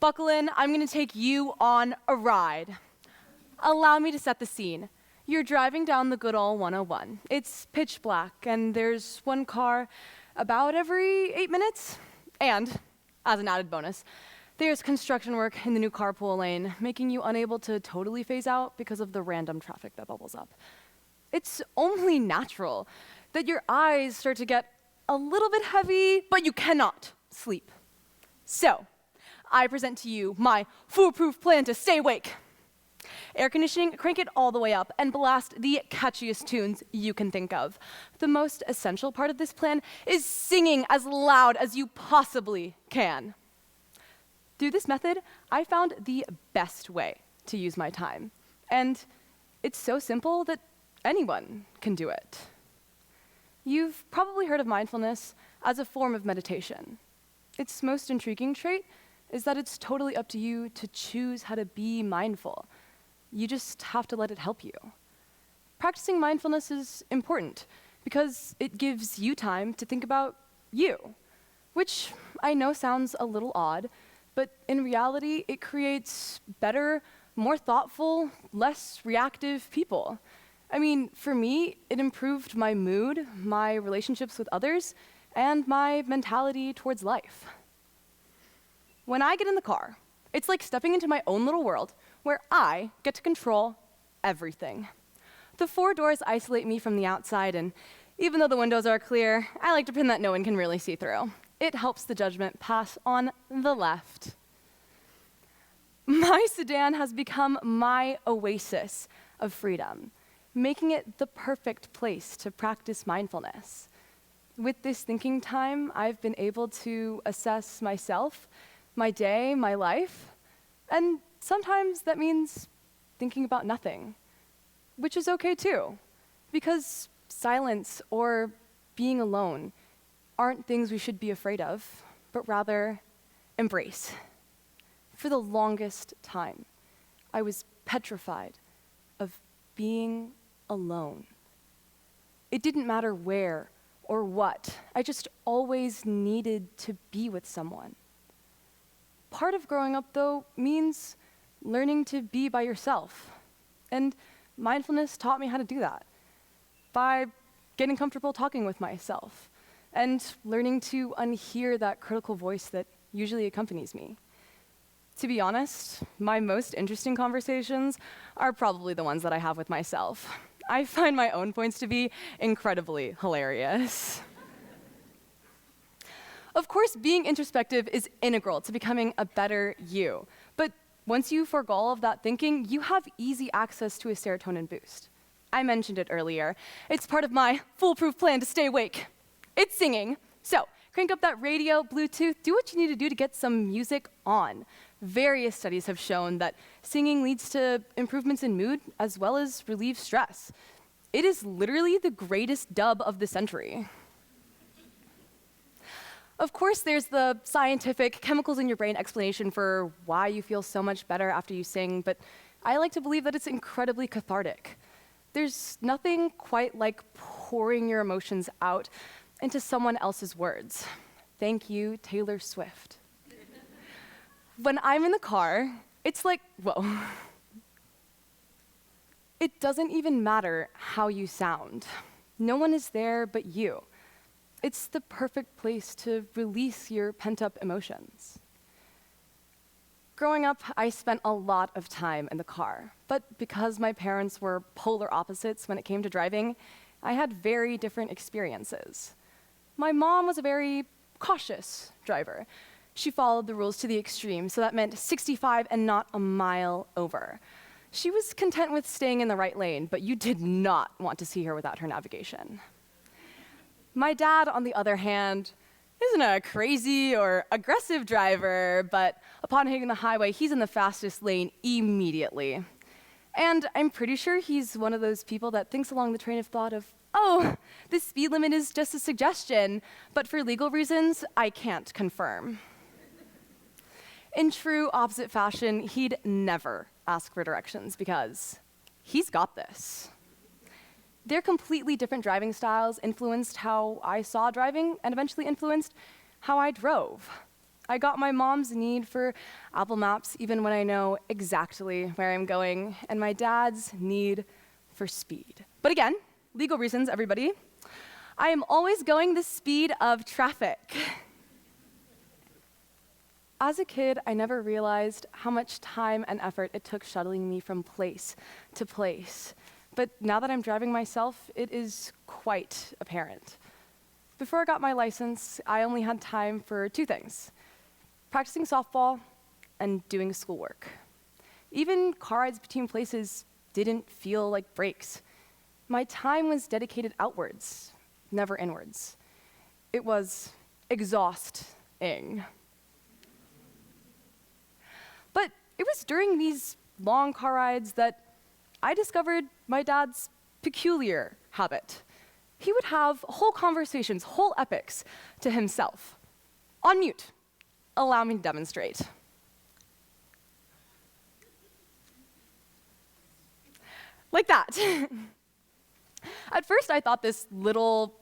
buckle in. I'm going to take you on a ride. Allow me to set the scene. You're driving down the good old 101. It's pitch black, and there's one car about every 8 minutes. And, as an added bonus, there's construction work in the new carpool lane, making you unable to totally phase out because of the random traffic that bubbles up. It's only natural that your eyes start to get a little bit heavy, but you cannot sleep. So, I present to you my foolproof plan to stay awake. Air conditioning, crank it all the way up and blast the catchiest tunes you can think of. The most essential part of this plan is singing as loud as you possibly can. Through this method, I found the best way to use my time. And it's so simple that anyone can do it. You've probably heard of mindfulness as a form of meditation. Its most intriguing trait is that it's totally up to you to choose how to be mindful. You just have to let it help you. Practicing mindfulness is important because it gives you time to think about you, which I know sounds a little odd, but in reality, it creates better, more thoughtful, less reactive people. I mean, for me, it improved my mood, my relationships with others, and my mentality towards life. When I get in the car, it's like stepping into my own little world where I get to control everything. The 4 doors isolate me from the outside, and even though the windows are clear, I like to pretend that no one can really see through. It helps the judgment pass on the left. My sedan has become my oasis of freedom, making it the perfect place to practice mindfulness. With this thinking time, I've been able to assess myself, my day, my life, and sometimes that means thinking about nothing, which is okay too, because silence or being alone aren't things we should be afraid of, but rather embrace. For the longest time, I was petrified of being alone. It didn't matter where or what, I just always needed to be with someone. Part of growing up, though, means learning to be by yourself. And mindfulness taught me how to do that by getting comfortable talking with myself and learning to unhear that critical voice that usually accompanies me. To be honest, my most interesting conversations are probably the ones that I have with myself. I find my own points to be incredibly hilarious. Of course, being introspective is integral to becoming a better you. But once you forgo all of that thinking, you have easy access to a serotonin boost. I mentioned it earlier. It's part of my foolproof plan to stay awake. It's singing. So crank up that radio, Bluetooth, do what you need to do to get some music on. Various studies have shown that singing leads to improvements in mood as well as relieves stress. It is literally the greatest dub of the century. Of course, there's the scientific chemicals in your brain explanation for why you feel so much better after you sing, but I like to believe that it's incredibly cathartic. There's nothing quite like pouring your emotions out into someone else's words. Thank you, Taylor Swift. When I'm in the car, it's like, whoa. It doesn't even matter how you sound. No one is there but you. It's the perfect place to release your pent-up emotions. Growing up, I spent a lot of time in the car, but because my parents were polar opposites when it came to driving, I had very different experiences. My mom was a very cautious driver. She followed the rules to the extreme, so that meant 65 and not a mile over. She was content with staying in the right lane, but you did not want to see her without her navigation. My dad, on the other hand, isn't a crazy or aggressive driver, but upon hitting the highway, he's in the fastest lane immediately. And I'm pretty sure he's one of those people that thinks along the train of thought of, oh, the speed limit is just a suggestion, but for legal reasons, I can't confirm. In true opposite fashion, he'd never ask for directions because he's got this. Their completely different driving styles influenced how I saw driving and eventually influenced how I drove. I got my mom's need for Apple Maps even when I know exactly where I'm going, and my dad's need for speed. But again, legal reasons, everybody. I am always going the speed of traffic. As a kid, I never realized how much time and effort it took shuttling me from place to place. But now that I'm driving myself, it is quite apparent. Before I got my license, I only had time for two things: practicing softball and doing schoolwork. Even car rides between places didn't feel like breaks. My time was dedicated outwards, never inwards. It was exhausting. But it was during these long car rides that I discovered my dad's peculiar habit. He would have whole conversations, whole epics to himself. On mute. Allow me to demonstrate. Like that. At first, I thought this little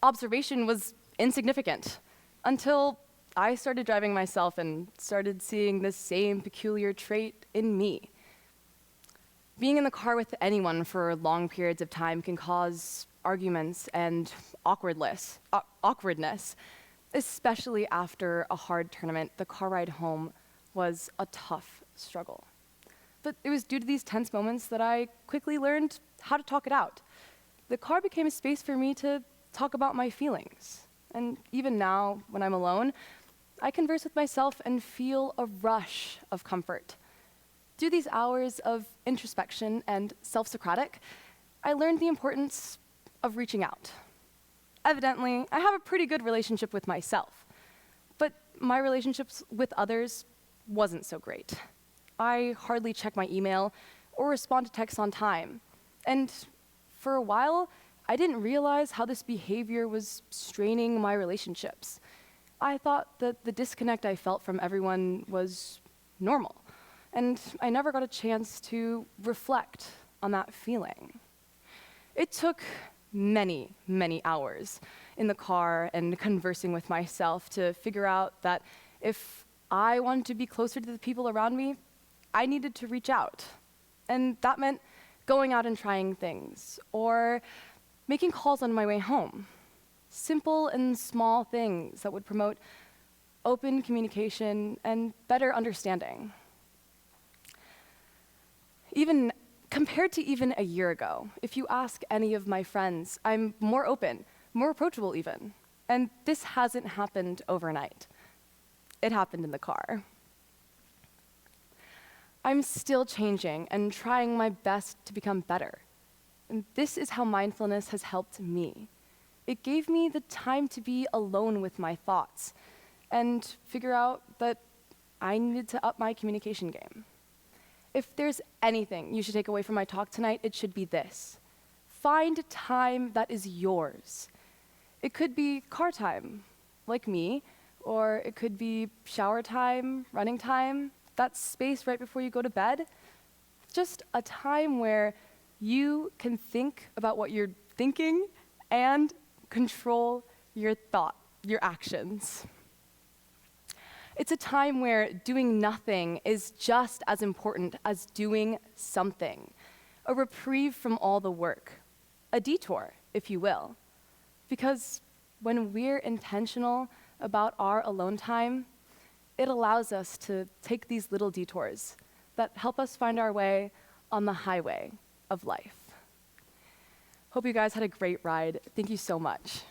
observation was insignificant, until I started driving myself and started seeing the same peculiar trait in me. Being in the car with anyone for long periods of time can cause arguments and awkwardness, especially after a hard tournament. The car ride home was a tough struggle. But it was due to these tense moments that I quickly learned how to talk it out. The car became a space for me to talk about my feelings. And even now, when I'm alone, I converse with myself and feel a rush of comfort. Through these hours of introspection and self-Socratic, I learned the importance of reaching out. Evidently, I have a pretty good relationship with myself, but my relationships with others wasn't so great. I hardly check my email or respond to texts on time. And for a while, I didn't realize how this behavior was straining my relationships. I thought that the disconnect I felt from everyone was normal, and I never got a chance to reflect on that feeling. It took many, many hours in the car and conversing with myself to figure out that if I wanted to be closer to the people around me, I needed to reach out. And that meant going out and trying things, or making calls on my way home. Simple and small things that would promote open communication and better understanding. Even compared to even a year ago, if you ask any of my friends, I'm more open, more approachable even. And this hasn't happened overnight. It happened in the car. I'm still changing and trying my best to become better. And this is how mindfulness has helped me. It gave me the time to be alone with my thoughts and figure out that I needed to up my communication game. If there's anything you should take away from my talk tonight, it should be this: find time that is yours. It could be car time, like me, or it could be shower time, running time, that space right before you go to bed. Just a time where you can think about what you're thinking and control your actions. It's a time where doing nothing is just as important as doing something. A reprieve from all the work. A detour, if you will. Because when we're intentional about our alone time, it allows us to take these little detours that help us find our way on the highway of life. Hope you guys had a great ride. Thank you so much.